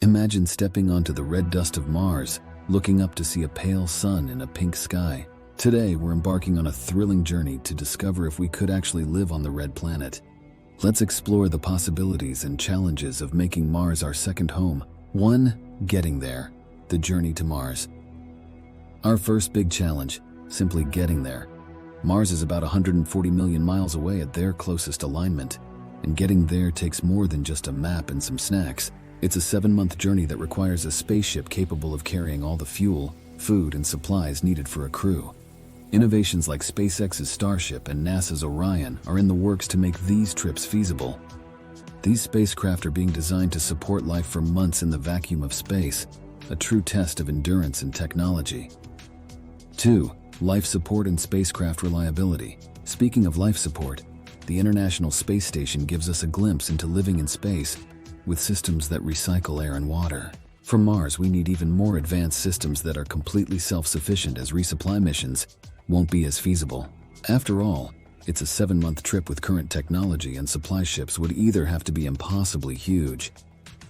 Imagine stepping onto the red dust of Mars, looking up to see a pale sun in a pink sky. Today, we're embarking on a thrilling journey to discover if we could actually live on the red planet. Let's explore the possibilities and challenges of making Mars our second home. 1. Getting there. The journey to Mars. Our first big challenge, simply getting there. Mars is about 140 million miles away at their closest alignment, and getting there takes more than just a map and some snacks. It's a 7-month journey that requires a spaceship capable of carrying all the fuel, food, and supplies needed for a crew. Innovations like SpaceX's Starship and NASA's Orion are in the works to make these trips feasible. These spacecraft are being designed to support life for months in the vacuum of space, a true test of endurance and technology. 2. Life support and spacecraft reliability. Speaking of life support, the International Space Station gives us a glimpse into living in space with systems that recycle air and water. For Mars, we need even more advanced systems that are completely self-sufficient, as resupply missions won't be as feasible. After all, it's a 7-month trip with current technology, and supply ships would either have to be impossibly huge,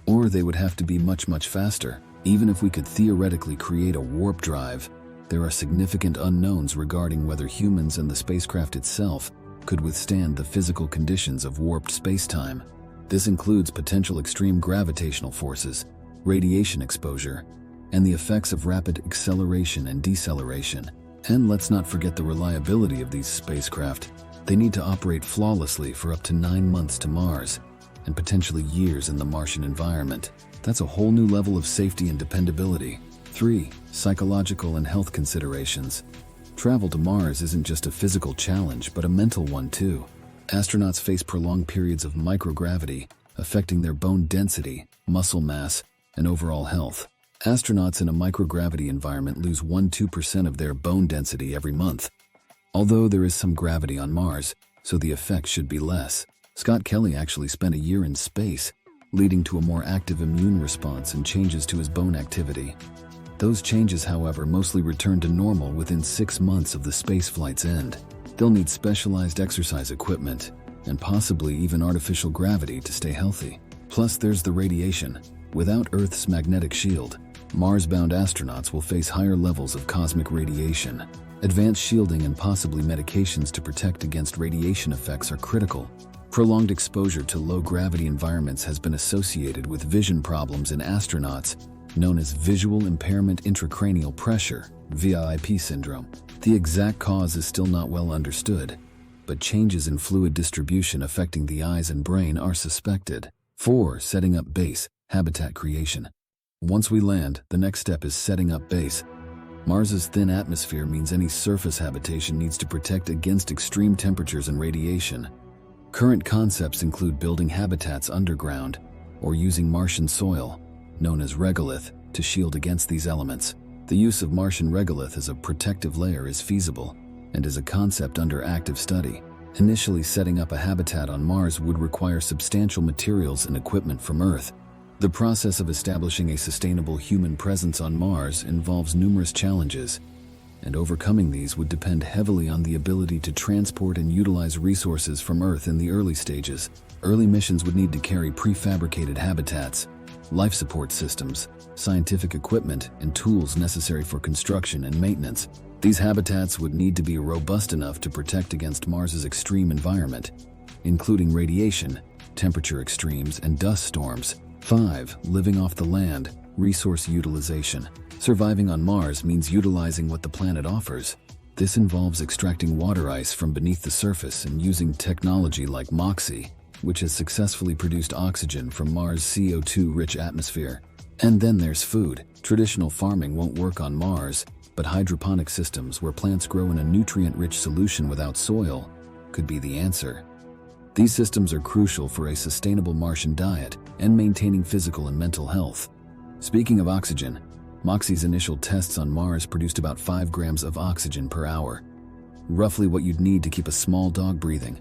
or they would have to be much, much faster. Even if we could theoretically create a warp drive, there are significant unknowns regarding whether humans and the spacecraft itself could withstand the physical conditions of warped space-time. This includes potential extreme gravitational forces, radiation exposure, and the effects of rapid acceleration and deceleration. And let's not forget the reliability of these spacecraft. They need to operate flawlessly for up to 9 months to Mars, and potentially years in the Martian environment. That's a whole new level of safety and dependability. 3. Psychological and health considerations. Travel to Mars isn't just a physical challenge, but a mental one too. Astronauts face prolonged periods of microgravity, affecting their bone density, muscle mass, and overall health. Astronauts in a microgravity environment lose 1–2% of their bone density every month. Although there is some gravity on Mars, so the effect should be less. Scott Kelly actually spent a year in space, leading to a more active immune response and changes to his bone activity. Those changes, however, mostly return to normal within 6 months of the spaceflight's end. They'll need specialized exercise equipment, and possibly even artificial gravity to stay healthy. Plus, there's the radiation. Without Earth's magnetic shield, Mars-bound astronauts will face higher levels of cosmic radiation. Advanced shielding and possibly medications to protect against radiation effects are critical. Prolonged exposure to low-gravity environments has been associated with vision problems in astronauts, known as visual impairment intracranial pressure, VIP syndrome. The exact cause is still not well understood, but changes in fluid distribution affecting the eyes and brain are suspected. 4. Setting up base, habitat creation. Once we land, the next step is setting up base. Mars's thin atmosphere means any surface habitation needs to protect against extreme temperatures and radiation. Current concepts include building habitats underground or using Martian soil, known as regolith, to shield against these elements. The use of Martian regolith as a protective layer is feasible and is a concept under active study. Initially, setting up a habitat on Mars would require substantial materials and equipment from Earth. The process of establishing a sustainable human presence on Mars involves numerous challenges, and overcoming these would depend heavily on the ability to transport and utilize resources from Earth in the early stages. Early missions would need to carry prefabricated habitats, life support systems, scientific equipment, and tools necessary for construction and maintenance. These habitats would need to be robust enough to protect against Mars's extreme environment, including radiation, temperature extremes, and dust storms. 5. Living off the land, resource utilization. Surviving on Mars means utilizing what the planet offers. This involves extracting water ice from beneath the surface and using technology like MOXIE, which has successfully produced oxygen from Mars' CO2-rich atmosphere. And then there's food. Traditional farming won't work on Mars, but hydroponic systems where plants grow in a nutrient-rich solution without soil could be the answer. These systems are crucial for a sustainable Martian diet and maintaining physical and mental health. Speaking of oxygen, MOXIE's initial tests on Mars produced about 5 grams of oxygen per hour, roughly what you'd need to keep a small dog breathing.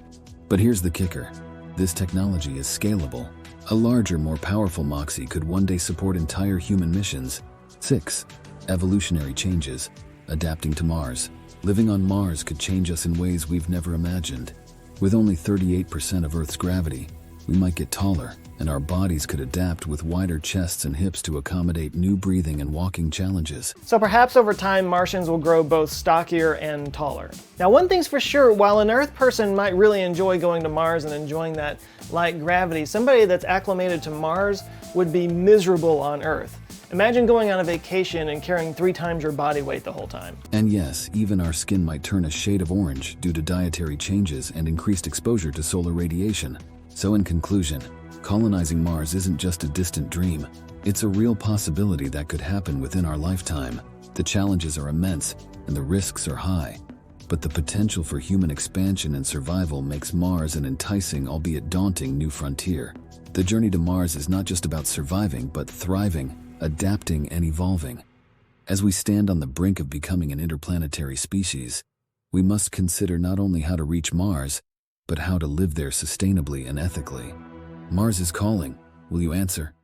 But here's the kicker. This technology is scalable. A larger, more powerful MOXIE could one day support entire human missions. 6. Evolutionary changes. Adapting to Mars. Living on Mars could change us in ways we've never imagined. With only 38% of Earth's gravity, we might get taller, and our bodies could adapt with wider chests and hips to accommodate new breathing and walking challenges. So perhaps over time, Martians will grow both stockier and taller. Now, one thing's for sure, while an Earth person might really enjoy going to Mars and enjoying that light gravity, somebody that's acclimated to Mars would be miserable on Earth. Imagine going on a vacation and carrying 3 times your body weight the whole time. And yes, even our skin might turn a shade of orange due to dietary changes and increased exposure to solar radiation. So in conclusion, colonizing Mars isn't just a distant dream. It's a real possibility that could happen within our lifetime. The challenges are immense and the risks are high, but the potential for human expansion and survival makes Mars an enticing, albeit daunting, new frontier. The journey to Mars is not just about surviving, but thriving, adapting, and evolving. As we stand on the brink of becoming an interplanetary species, we must consider not only how to reach Mars, but how to live there sustainably and ethically. Mars is calling. Will you answer?